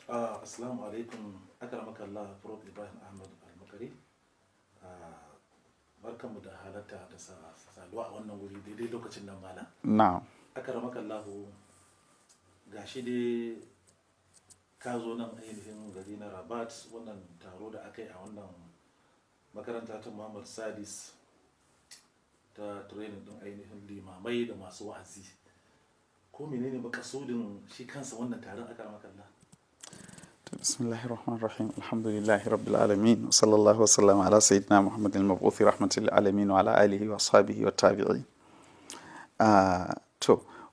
Assalamu alaikum, akaramaka Allah, Prof. Ibrahim Ahmad Al-Makari. Barkanmu da halatta da saduwa a wannan wuri daidai lokacin nan malam. Na'am. Akaramaka Allah, gashi dai ka zo nan ainihin gari na Rabat, wannan taro da aka yi a wannan makaranta ta Muhammad Sadis ta training din ainihin limamai da masu wa'azi. Ko menene makasudin shi kansa wannan taron, akaramaka Allah? Bismillahir Rahmanir Rahim. Alhamdulillahi Rabbil Alamin. Sallallahu wasallam ala sayyidina Muhammadin al-mabuthi rahmatil alamin wa ala alihi wa sahbihi wa tabi'in.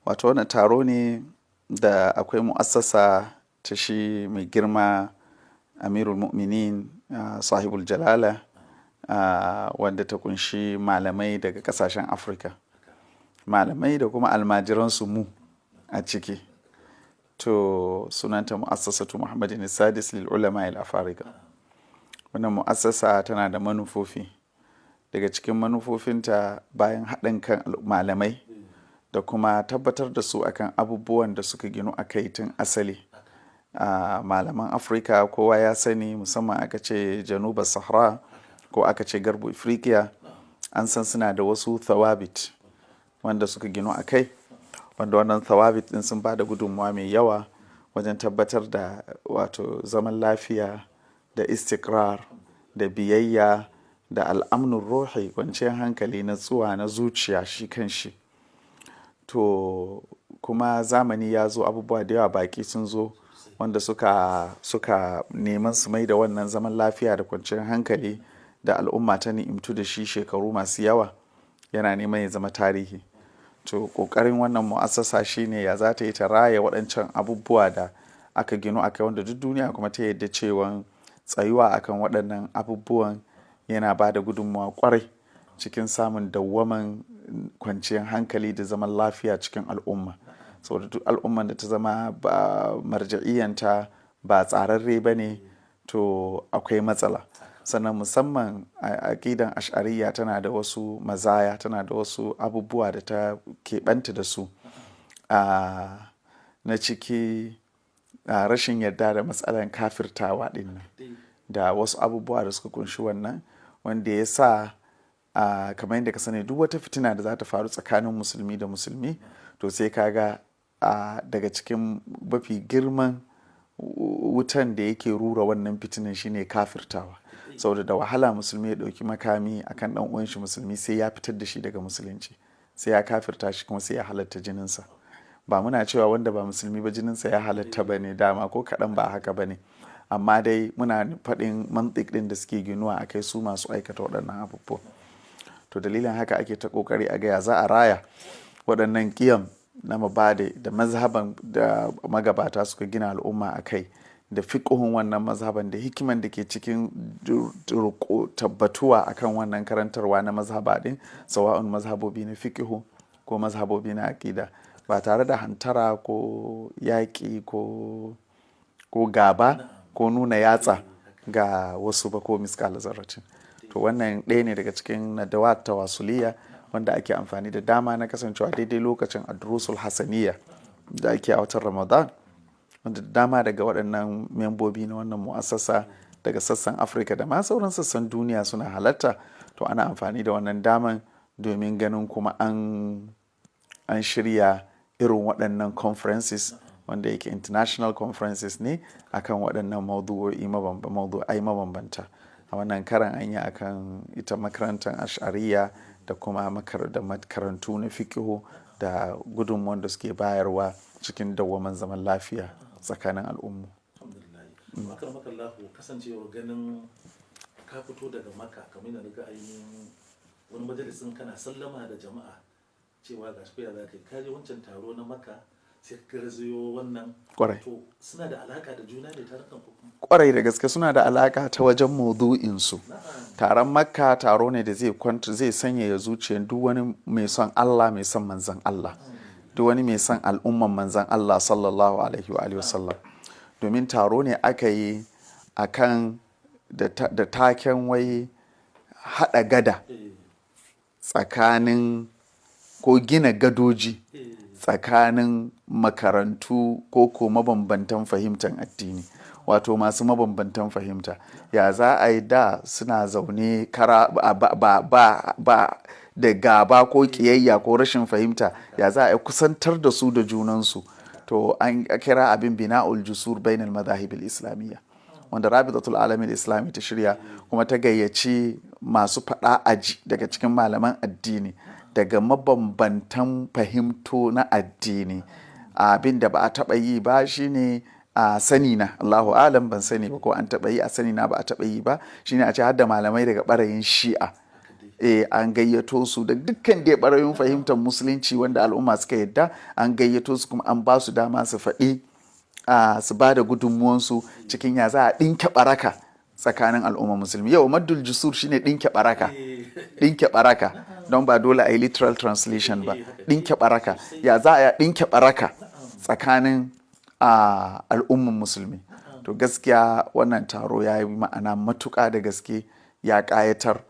Wato wannan taro ne da akwai mu'assasa ta shi mai girma Amirul Mu'minin sahibul Jalala wanda ta kunshi malamai daga kasashen Afirka. Malamai da kuma almajiransu mu a ciki. To sunanta mu'assasatu Muhammadin Sadis lil ulama al afariqa. Wannan mu'assasa tana da manufofi. Daga cikin manufofinta bayan haɗin kan malamai da kuma tabbatar da su akan abubuwan da suka ginu a kai tun asali. Malaman Afirka kowa ya sani, musamman aka ce Janubar Sahara ko aka ce Garbu Ifriqiya, an san suna da wasu thawabit wanda suka ginu a kai. Wanda wannan thawabit din sun bada gudunmawa mai yawa wajen tabbatar da wato zaman lafiya da istikrar da biyayya da al'amnun ruhi, kwanciyar hankali na tsuwa na zuciya shi kan shi. To kuma zamani ya zo, abubuwa da yawa baki sun zo wanda suka neman su mai da wannan zaman lafiya da kwanciyar hankali da al'umma ta ni'imtu da shi shekaru masu yawa yana neman ya zama tarihi. To ƙoƙarin wannan mu'assasa shine ya za ta yi ta raya waɗancan abubuwa da aka gino a kai, wanda duk duniya kuma ta yadda cewa tsayuwa akan waɗannan abubuwan yana ba da gudunmawa ƙwarai cikin samun dawwaman kwanciyar hankali da zaman lafiya cikin al'umma. Saboda duk al'umman da ta zama ba marja'iyyanta ba tsararre ba ne, to akwai matsala. Sannan musamman a aƙidan ash'ariyya tana da wasu mazaya, tana da wasu abubuwa da ta keɓanta da su na ciki rashin yarda da matsalan kafirtawa ɗin nan da wasu abubuwa da suka kunshi wannan, wanda ya sa kamar yadda ka sani duk wata fitina da za ta faru tsakanin musulmi da musulmi, to sai kaga daga cikin mafi girman wutan da yake rura wannan fitinan shine kafirtawa. Saboda da wahala musulmi ya ɗauki makami akan ɗan uwan shi musulmi sai ya fitar da shi daga musulunci, sai ya kafirta shi kuma sai ya halatta jininsa. Ba muna cewa wanda ba musulmi ba jininsa ya halatta ba ne, dama ko kaɗan ba haka ba ne, amma dai muna faɗin mantik ɗin da suke ginuwa a kai su masu aikata waɗannan abubuwa. To dalilin haka ake ta ƙoƙari a gaya za a raya waɗannan ƙiyam na mabade da mazhaban da magabata suka gina al'umma a kai, da fiƙuhun wannan mazhaban da hikiman da ke cikin tabbatuwa akan wannan karantarwa na mazhaba din, sawa'un mazhabobi na fiƙihu ko mazhabobi na aƙida, ba tare da hantara ko yaƙi ko gaba ko nuna yatsa ga wasu ba ko miskala zarratin. To wannan ɗaya ne daga cikin nadawat tawasuliya wanda ake amfani da dama na kasancewa daidai lokacin adrusul hasaniya da ake a watan Ramadan, wanda dama daga waɗannan membobi na wannan mu'assasa daga sassan Afirka da ma sauran sassan duniya suna halatta. To ana amfani da wannan daman domin ganin kuma an shirya irin waɗannan conferences wanda yake international conferences ne akan waɗannan mawdu'ai mabambanta. A wannan karan an yi akan ita makarantar ash'ariyya da kuma makarantu na fikihu da gudunmuwan da suke bayarwa cikin dawwaman zaman lafiya tsakanin al'ummu. Alhamdulillah. Akaramaka Allah, kasancewar ganin ka fito daga Makka kamar yadda ga ainihin wani majalisin kana sallama da jama'a cewa ga shi za ka je wancan taro na Makka sai ka garzayo wannan. Kwarai. To suna da alaka da juna ne tarukan ku? Kwarai da gaske suna da alaka ta wajen maudu'insu. Taron Makka taro ne da zai sanyaya zuciyar duk wani mai son Allah, mai son manzan Allah, duk wani mai son al'umman manzan Allah sallallahu alaihi wa sallam. Domin taro ne aka yi akan da taken wai haɗa gada tsakanin ko gina gadoji tsakanin makarantu ko mabambantan fahimtar addini. wato masu mabambantan fahimta. Ya za a yi da suna zaune kara ba da gaba ko kiyayya ko rashin fahimta, ya za a yi kusantar da su da junansu. To an kira abin bina'ul jusur bainal madhahibil islamiyya, wanda rabitatul alamin islami ta shirya kuma ta gayyaci masu faɗa aji daga cikin malaman addini daga mabambantan fahimto na addini. Abin da ba a taɓa yi ba shine a sani na, Allahu alam, ban sani ba ko an taɓa yi, a sani na ba a taɓa yi ba, shine a ce har da malamai daga ɓarayin shi'a. An gayyato su da dukkan dai ɓarayin fahimtar musulunci wanda al'umma suka yadda, an gayyato su kuma an ba su dama su faɗi su ba da gudunmuwansu cikin ya za a ɗinke ɓaraka tsakanin al'umma musulmi. Yau maddul jusur shine ɗinke ɓaraka, ɗinke ɓaraka, don ba dole a yi literal translation ba. Ɗinke ɓaraka, ya za a ɗinke ɓaraka tsakanin al'umman musulmi. To gaskiya wannan taro ya yi ma'ana matuƙa da gaske, ya ƙayatar,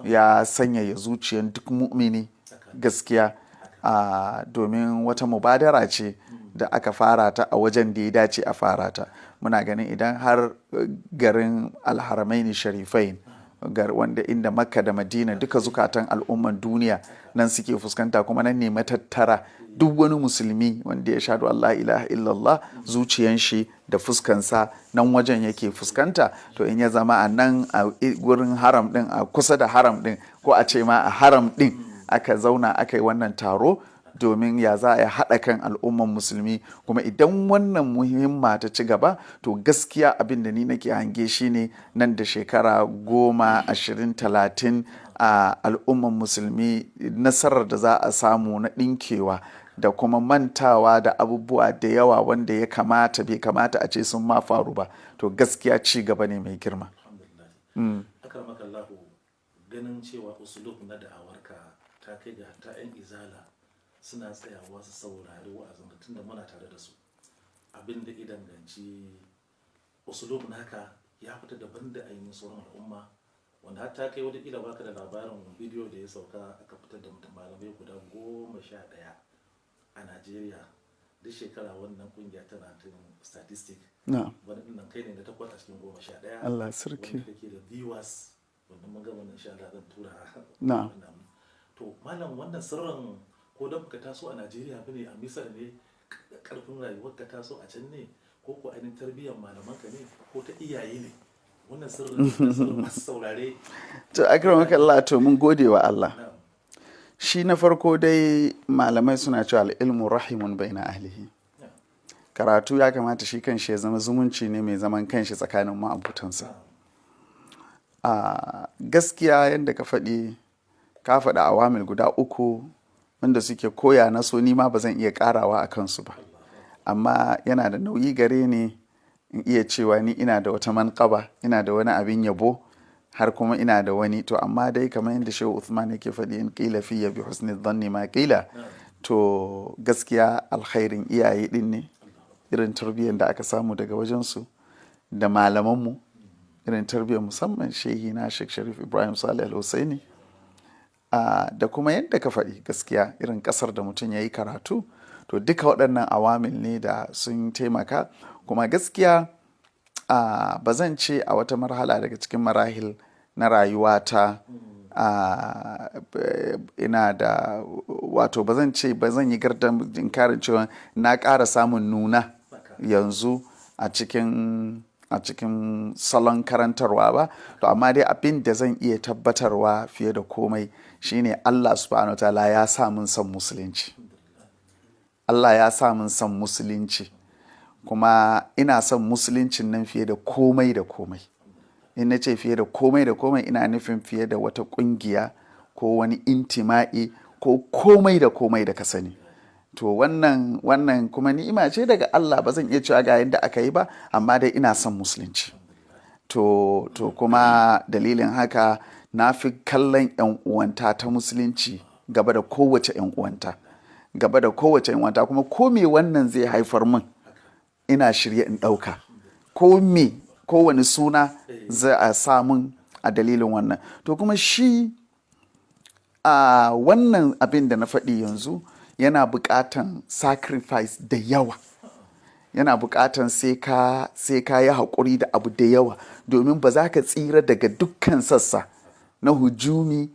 ya sanyaya zuciyar duk mu'mini gaskiya, domin wata mubadara ce da aka fara ta a wajen da ya dace a fara ta. Muna ganin idan har garin alharamaini sharifain, wanda inda Makka da Madina duka zukatan al'umman duniya nan suke fuskanta, kuma nan ne matattara duk wani musulmi wanda ya shaɗu Allah ilaha illallah, zuciyan shi da fuskansa nan wajen yake fuskanta. To in ya zama a nan a gurin haram din, a kusa da haram din, ko a ce ma a haram din aka zauna aka yi wannan taro domin ya za a haɗa kan al'umman musulmi. Kuma idan wannan muhimma ta ci gaba, to gaskiya abin da ni nake hange shi ne nan da shekara 10, 20, 30 a al'umman musulmi, nasarar da za a samu na ɗinkewa da kuma mantawa da abubuwa da yawa wanda ya kamata bai kamata a ce sun ma faru ba, to gaskiya ci gaba ne mai girma. Akan makallahu, ganin cewa usulub na da'awarka ta kai ga ta 'yan izala suna tsayawa su saurari wa'azin ka tunda muna tare da su, abin da idan ganci usulub naka ya fita daban da ainihin sauran al'umma, wanda har ta kai wata kila baka da labarin bidiyo da ya sauka aka fitar da malamai guda 11 a Najeriya duk shekara. Wannan kungiya tana tun statistic, wani dinnan kai ne na 8 a cikin 11. Allah sarki, wanda kake da viewers, wanda mun ga wannan insha Allah zan tura. To malam, wannan sirrin ko da ka taso a Najeriya bane, a Misar ne karfin rayuwar ka taso a can ne, ko ko ainihin tarbiyyar malaman ka ne, ko ta iyaye ne? Wannan sirrin masu saurare. To akramaka Allah, to mun gode wa Allah. Shi na farko dai malamai suna cewa al'ilmu rahimun baina ahlihi. Karatu ya kamata shi kanshi ya zama zumunci ne mai zaman kanshi tsakanin ma'abutansa. Gaskiya yadda ka faɗi awamil guda 3 wanda suke koya na so, ni ma ba zan iya karawa a kansu ba, amma yana da nauyi gare ni in iya cewa ni ina da wata manƙaba, ina da wani abin yabo, har kuma ina da wani. To amma dai kamar yadda Shehu Uthman yake faɗi, in qila fiyya bi husni dhanni ma qila. To gaskiya alkhairin iyaye din ne, irin tarbiyyar da aka samu daga wajensu, da malamanmu, irin tarbiyyar musamman shehi na Sheikh Sharif Ibrahim Salih Al-Husaini, da kuma yadda ka faɗi gaskiya irin ƙasar da mutum ya yi karatu. To duka waɗannan awamil ne da sun taimaka. Kuma gaskiya ba zan ce a wata marhala daga cikin marahil na rayuwata ina da, wato ba zan yi gardan inkarin cewa na ƙara samun nuna yanzu a cikin salon karantarwa ba. To amma dai abin da zan iya tabbatarwa fiye da komai shine Allah subhanahu wa ta'ala ya sa mun san musulunci. Allah ya sa mun san musulunci, kuma ina son musuluncin nan fiye da komai da komai. In na ce fiye da komai da komai, ina nufin fiye da wata ƙungiya ko wani intima'i ko komai da komai da ka sani. To wannan kuma ni'ima ce daga Allah, ba zan iya cewa ga yadda aka yi ba, amma dai ina son musulunci. To kuma dalilin haka na fi kallon 'yan uwanta ta musulunci gaba da kowace 'yan uwanta. Kuma ko me wannan zai haifar min, ina shirye in ɗauka. Kowane suna za a samun a dalilin wannan. To kuma shi wannan abin da na faɗi yanzu yana buƙatan sacrifice da yawa. yana buƙatan sai ka yi haƙuri da abu da yawa, domin ba za ka tsira daga dukkan sassa na hujumi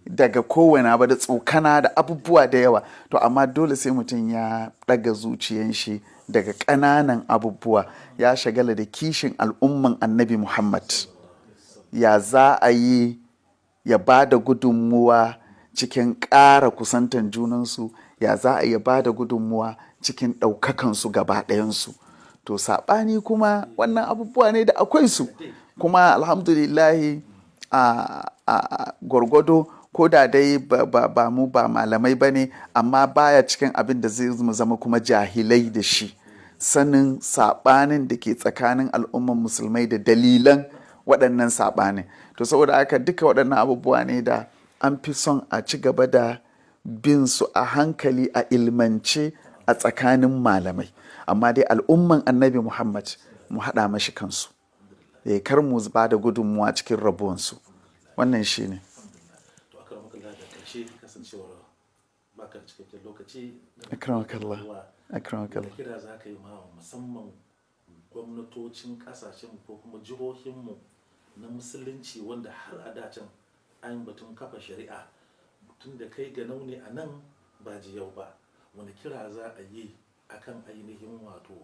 daga kowane ba da tsokana da abubuwa da yawa. To amma dole sai mutum ya ɗaga zuciyan shi daga ƙananan abubuwa, ya shagala da kishin al'umman annabi Muhammad, ya za a yi ya ba da gudunmuwa cikin ƙara kusantan junansu, ya za a yi ba da gudunmuwa cikin ɗaukakansu gaba ɗayansu. To saɓani kuma wannan abubuwa ne da akwai su, kuma alhamdulillahi a gwargwado, ko da dai ba mu ba malamai ba ne, amma baya cikin abin da zai zama kuma jahilai da shi, sanin saɓanin da ke tsakanin al'umman musulmai da dalilan waɗannan saɓanin. To saboda haka duka waɗannan abubuwa ne da an fi son a ci gaba da bin su a hankali, a ilmance a tsakanin malamai. Amma dai al'umman annabi Muhammad mu haɗa mashi kansu, kar mu ba da gudunmuwa cikin rabuwansu. Wannan shi ne. To aka maka da ƙarshe, kasancewar baka cikakken lokaci, akramakallah da kira za ka yi ma musamman gwamnatocin ƙasashen ko kuma jihohinmu na musulunci wanda har a dacin an batun kafa shari'a, tun da kai ga nauni a nan ba yau ba, wani kira za a yi akan ainihin wato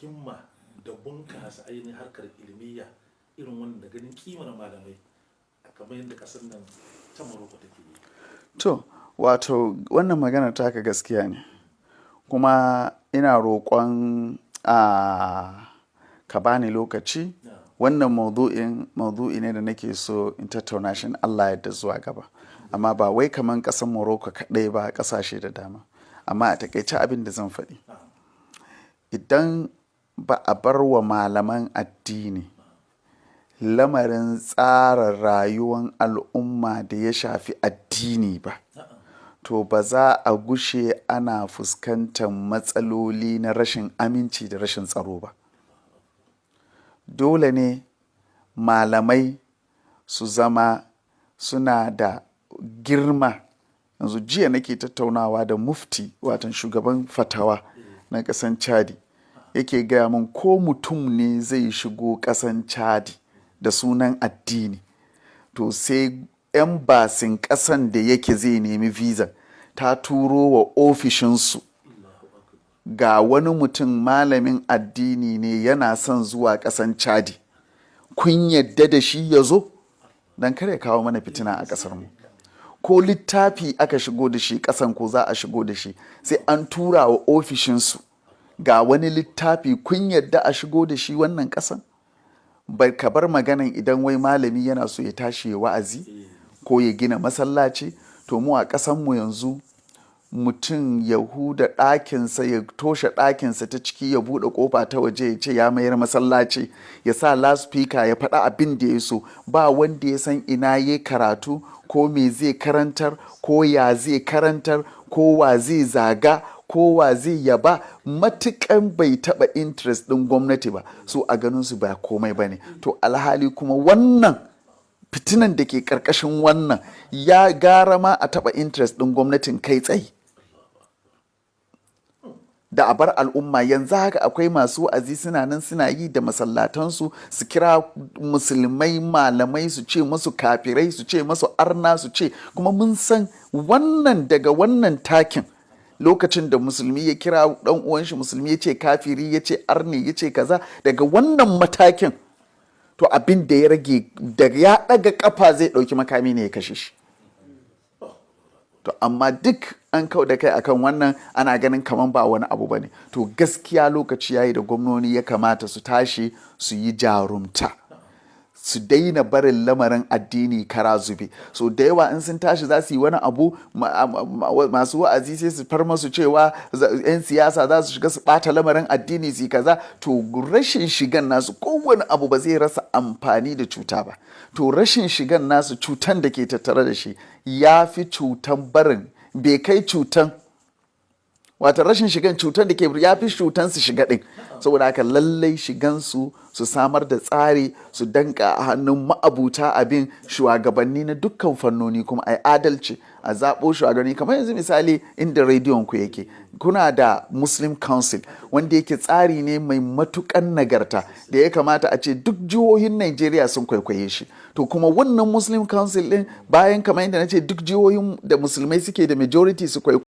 himma da bunkasa ainihin harkar ilmiya irin wanda ganin kimar malamai kamar yadda kasar nan ta Morocco take yi? To wato wannan magana taka gaskiya ne, kuma ina roƙon ka bani lokaci. Wannan maudu'i ne da nake so in tattauna shi Allah yadda zuwa gaba, amma ba wai kaman ƙasar Morocco kaɗai ba, ƙasashe da dama. Amma a takaice abin da zan faɗi, idan ba a bar wa malaman addini lamarin tsara rayuwar al'umma da ya shafi addini ba, to ba za a gushe ana fuskantar matsaloli na rashin aminci da rashin tsaro ba. Dole ne malamai su zama suna da girma. Yanzu jiya nake tattaunawa da mufti, watan shugaban fatawa na ƙasan Chadi, yake gaya min ko mutum ne zai shigo ƙasan Chadi da sunan addini, to sai embasin ƙasan da yake zai nemi visa ta turo wa ofishinsu ga wani mutum malamin addini ne yana son zuwa ƙasan Chadi, kun yadda da shi ya zo don kare kawo mana fitina a ƙasarmu. Ko littafi aka shigo da shi ƙasan, ko za a shigo da shi, sai an tura wa ofishinsu ga wani littafi, kun yadda a shigo da shi wannan ƙasan. Bai ka bar maganan idan wai malami yana so ya tashi ya wa'azi ko ya gina masallaci, to mu a ƙasanmu yanzu mutum ya huda ɗakinsa, ya toshe ɗakinsa ta ciki, ya buɗe ƙofa ta waje, ya ce ya mayar masallaci, ya sa loudspeaker ya faɗa abin da ya so, ba wanda ya san ina ya karatu ko me zai karantar ko ya zai karantar ko wa zai zaga ko wa zai yaba, matukan bai taɓa interest ɗin gwamnati ba, so a ganin su ba komai ba ne. To alhali kuma wannan fitinan da ke ƙarƙashin wannan ya gara ma a taɓa interest ɗin gwamnatin kai tsaye da a bar al'umma. Yanzu haka akwai masu wa'azi suna nan suna yi da masallatansu, su kira musulmai malamai, su ce masu kafirai, su ce masu arna, su ce, kuma mun san wannan daga wannan takin, lokacin da musulmi ya kira ɗan uwan shi musulmi ya ce kafiri, ya ce arni, ya ce kaza, daga wannan matakin to abin da ya rage daga ya ɗaga ƙafa zai ɗauki makami ne ya kashe shi. To amma duk an kau da kai akan wannan, ana ganin kaman ba wani abu bane. To gaskiya lokaci yayi da gwamnoni ya kamata su tashi su yi jarumta, su daina barin lamarin addini kara zube. So da yawa in sun tashi za su yi wani abu, masu wa'azi sai su far masu cewa 'yan siyasa za su shiga su ɓata lamarin addini su yi kaza. To rashin shigan nasu, kowane abu ba zai rasa amfani da cuta ba. To rashin shigan nasu, cutan da ke tattare da shi ya fi cutan barin, bai kai cutan, wata rashin shigan cutan da ke ya fi cutan su shiga ɗin. Saboda haka lallai shigansu su samar da tsari, su danka a hannun ma'abuta abin, shugabanni na dukkan fannoni, kuma a yi adalci a zaɓo shugabanni kamar yanzu misali inda rediyon ku yake kuna da Muslim Council wanda yake tsari ne mai matukan nagarta da ya kamata a ce duk jihohin Najeriya sun kwaikwaye shi. To kuma wannan Muslim Council din bayan kamar yadda na ce duk jihohin da musulmai suke da majority su kwaikwaye